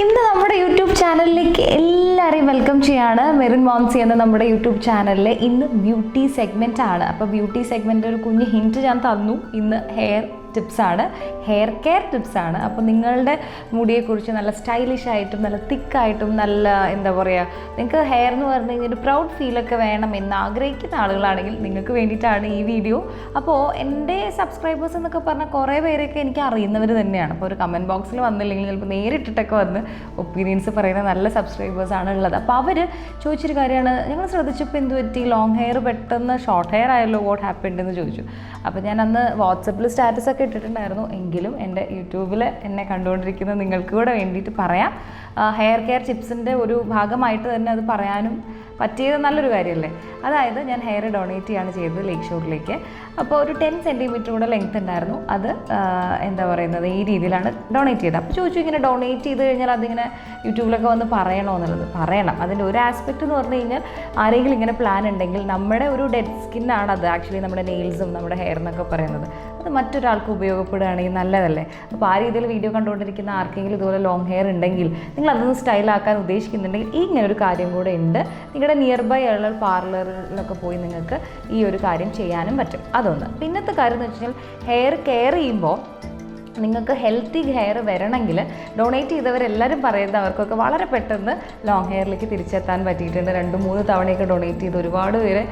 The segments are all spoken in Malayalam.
ഇന്ന് നമ്മുടെ യൂട്യൂബ് ചാനലിലേക്ക് എല്ലാവരെയും വെൽക്കം ചെയ്യാണ്. മെറിൻ മോംസി എന്ന നമ്മുടെ യൂട്യൂബ് ചാനലിൽ ഇന്ന് ബ്യൂട്ടി സെഗ്മെൻ്റ് ആണ്. അപ്പോൾ ബ്യൂട്ടി സെഗ്മെൻ്റ് ഒരു കുഞ്ഞ് ഹിൻറ്റ് ഞാൻ തന്നു. ഇന്ന് ഹെയർ ടിപ്സാണ്, ഹെയർ കെയർ ടിപ്സാണ്. അപ്പോൾ നിങ്ങളുടെ മുടിയെക്കുറിച്ച് നല്ല സ്റ്റൈലിഷ് ആയിട്ടും നല്ല തിക്കായിട്ടും നല്ല എന്താ പറയുക, നിങ്ങൾക്ക് ഹെയർ എന്ന് പറഞ്ഞു കഴിഞ്ഞാൽ ഒരു പ്രൗഡ് ഫീലൊക്കെ വേണം എന്ന് ആഗ്രഹിക്കുന്ന ആളുകളാണെങ്കിൽ നിങ്ങൾക്ക് വേണ്ടിയിട്ടാണ് ഈ വീഡിയോ. അപ്പോൾ എൻ്റെ സബ്സ്ക്രൈബേഴ്സ് എന്നൊക്കെ പറഞ്ഞാൽ കുറേ പേരൊക്കെ എനിക്ക് അറിയുന്നവർ തന്നെയാണ്. അപ്പോൾ ഒരു കമൻറ്റ് ബോക്സിൽ വന്നില്ലെങ്കിൽ ചിലപ്പോൾ നേരിട്ടിട്ടൊക്കെ വന്ന് ഒപ്പീനിയൻസ് പറയുന്ന നല്ല സബ്സ്ക്രൈബേഴ്സാണ് ഉള്ളത്. അപ്പോൾ അവർ ചോദിച്ചൊരു കാര്യമാണ്, ഞങ്ങൾ ശ്രദ്ധിച്ചപ്പോൾ എന്ത് പറ്റി, ലോങ് ഹെയർ പെട്ടെന്ന് ഷോർട്ട് ഹെയർ ആയല്ലോ, വാട്ട് ഹാപ്പൻഡ് എന്ന് ചോദിച്ചു. അപ്പോൾ ഞാൻ അന്ന് വാട്സപ്പിൽ സ്റ്റാറ്റസൊക്കെ ഇട്ടിട്ടുണ്ടായിരുന്നു. എങ്കിലും എൻ്റെ യൂട്യൂബിൽ എന്നെ കണ്ടുകൊണ്ടിരിക്കുന്ന നിങ്ങൾക്ക് കൂടെ വേണ്ടിയിട്ട് പറയാം. ഹെയർ കെയർ ടിപ്സിൻ്റെ ഒരു ഭാഗമായിട്ട് തന്നെ അത് പറയാനും പറ്റിയത് നല്ലൊരു കാര്യമല്ലേ. അതായത് ഞാൻ ഹെയർ ഡൊണേറ്റ് ചെയ്യാണ് ചെയ്തത് ലേക്ക് ഷോറിലേക്ക്. അപ്പോൾ ഒരു 10 സെൻറ്റിമീറ്റർ കൂടെ ലെങ്ത് ഉണ്ടായിരുന്നു. അത് എന്താ പറയുന്നത്, ഈ രീതിയിലാണ് ഡൊണേറ്റ് ചെയ്തത്. അപ്പോൾ ചോദിച്ചു, ഇങ്ങനെ ഡൊണേറ്റ് ചെയ്ത് കഴിഞ്ഞാൽ അതിങ്ങനെ യൂട്യൂബിലൊക്കെ വന്ന് പറയണോ എന്നുള്ളത്. പറയണം. അതിൻ്റെ ഒരു ആസ്പെക്റ്റ് എന്ന് പറഞ്ഞു കഴിഞ്ഞാൽ ആരെങ്കിലും ഇങ്ങനെ പ്ലാൻ ഉണ്ടെങ്കിൽ നമ്മുടെ ഒരു ഡെഡ് സ്കിന്നാണ് അത് ആക്ച്വലി നമ്മുടെ നെയിൽസും നമ്മുടെ ഹെയർ എന്നൊക്കെ പറയുന്നത്. അത് മറ്റൊരാൾക്ക് ഉപയോഗപ്പെടുകയാണെങ്കിൽ നല്ലതല്ലേ. അപ്പോൾ ആ രീതിയിൽ വീഡിയോ കണ്ടുകൊണ്ടിരിക്കുന്ന ആർക്കെങ്കിലും ഇതുപോലെ ലോങ് ഹെയർ ഉണ്ടെങ്കിൽ, നിങ്ങൾ അതൊന്ന് സ്റ്റൈലാക്കാൻ ഉദ്ദേശിക്കുന്നുണ്ടെങ്കിൽ ഈ ഇങ്ങനെ ഒരു കാര്യം കൂടെ ഉണ്ട്. നിങ്ങളുടെ നിയർ ബൈ ഉള്ള പാർലറിലൊക്കെ പോയി നിങ്ങൾക്ക് ഈ ഒരു കാര്യം ചെയ്യാനും പറ്റും. അതൊന്ന്. പിന്നത്തെ കാര്യം എന്ന് വെച്ച് കഴിഞ്ഞാൽ ഹെയർ കെയർ ചെയ്യുമ്പോൾ നിങ്ങൾക്ക് ഹെൽത്തി ഹെയർ വരണമെങ്കിൽ ഡൊണേറ്റ് ചെയ്തവരെല്ലാവരും പറയുന്നത് അവർക്കൊക്കെ വളരെ പെട്ടെന്ന് ലോങ് ഹെയറിലേക്ക് തിരിച്ചെത്താൻ പറ്റിയിട്ടുണ്ട്. 2-3 തവണയൊക്കെ ഡൊണേറ്റ് ചെയ്ത് ഒരുപാട് പേര്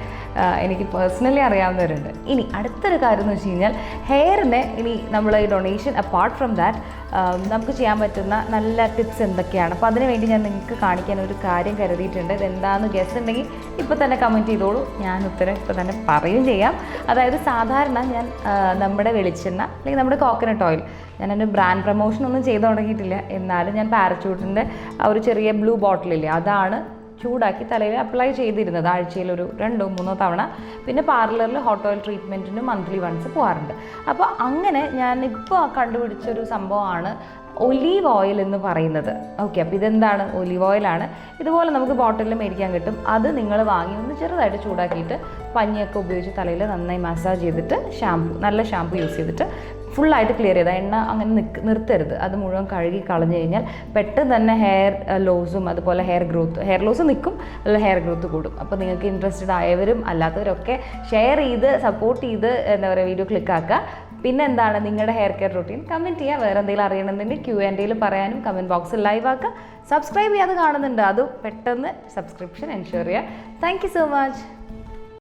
എനിക്ക് പേഴ്സണലി അറിയാവുന്നവരുണ്ട്. ഇനി അടുത്തൊരു കാര്യം എന്ന് വെച്ച് കഴിഞ്ഞാൽ ഹെയറിനെ ഇനി നമ്മൾ ഈ ഡൊണേഷൻ അപ്പാർട്ട് ഫ്രം ദാറ്റ് നമുക്ക് ചെയ്യാൻ പറ്റുന്ന നല്ല ടിപ്സ് എന്തൊക്കെയാണ്. അപ്പോൾ അതിന് വേണ്ടി ഞാൻ നിങ്ങൾക്ക് കാണിക്കാൻ ഒരു കാര്യം കരുതിയിട്ടുണ്ട്. ഇതെന്താണെന്ന് ഗസ് ഉണ്ടെങ്കിൽ ഇപ്പോൾ തന്നെ കമൻറ്റ് ചെയ്തോളൂ, ഞാൻ ഉത്തരം ഇപ്പോൾ തന്നെ പറയുകയും ചെയ്യാം. അതായത് സാധാരണ ഞാൻ നമ്മുടെ വെളിച്ചെണ്ണ അല്ലെങ്കിൽ നമ്മുടെ കോക്കനട്ട് ഓയിൽ, ഞാനൊരു ബ്രാൻഡ് പ്രൊമോഷൻ ഒന്നും ചെയ്ത് തുടങ്ങിയിട്ടില്ല, എന്നാലും ഞാൻ പാരച്യൂട്ടിൻ്റെ ആ ഒരു ചെറിയ ബ്ലൂ ബോട്ടിലില്ലേ, അതാണ് ചൂടാക്കി തലയിൽ അപ്ലൈ ചെയ്തിരുന്നത് ആഴ്ചയിൽ ഒരു 2-3 തവണ. പിന്നെ പാർലറിൽ ഹോട്ട് ഓയിൽ ട്രീറ്റ്മെൻറ്റിന് മന്ത്ലി വൺസ് പോകാറുണ്ട്. അപ്പോൾ അങ്ങനെ ഞാനിപ്പോൾ കണ്ടുപിടിച്ചൊരു സംഭവമാണ് ഒലീവ് ഓയിൽ എന്ന് പറയുന്നത്. ഓക്കെ, അപ്പോൾ ഇതെന്താണ്, ഒലീവ് ഓയിലാണ്. ഇതുപോലെ നമുക്ക് ബോട്ടിലിൽ മേടിക്കാൻ കിട്ടും. അത് നിങ്ങൾ വാങ്ങി ഒന്ന് ചെറുതായിട്ട് ചൂടാക്കിയിട്ട് പഞ്ഞിയൊക്കെ ഉപയോഗിച്ച് തലയിൽ നന്നായി മസാജ് ചെയ്തിട്ട് നല്ല ഷാമ്പു യൂസ് ചെയ്തിട്ട് ഫുള്ളായിട്ട് ക്ലിയർ ചെയ്താൽ എണ്ണ അങ്ങനെ നിർത്തരുത്. അത് മുഴുവൻ കഴുകി കളഞ്ഞു കഴിഞ്ഞാൽ പെട്ടെന്ന് തന്നെ ഹെയർ ലോസും അതുപോലെ ഹെയർ ലോസ് നിൽക്കും, അല്ലെങ്കിൽ ഹെയർ ഗ്രോത്ത് കൂടും. അപ്പോൾ നിങ്ങൾക്ക് ഇൻട്രസ്റ്റഡ് ആയവരും അല്ലാത്തവരൊക്കെ ഷെയർ ചെയ്ത് സപ്പോർട്ട് ചെയ്ത് എന്താ പറയുക, വീഡിയോ ക്ലിക്കാക്കുക. പിന്നെ എന്താണ് നിങ്ങളുടെ ഹെയർ കെയർ റൂട്ടീൻ കമൻറ്റ് ചെയ്യുക. വേറെ എന്തെങ്കിലും അറിയണമെന്നുണ്ടെങ്കിൽ Q&Aയിൽ പറയാനും കമൻറ്റ് ബോക്സിൽ ലൈവ് ആക്കുക. സബ്സ്ക്രൈബ് ചെയ്യാതെ കാണുന്നുണ്ട്, അത് പെട്ടെന്ന് സബ്സ്ക്രിപ്ഷൻ എൻഷുർ ചെയ്യുക. Thank you so much.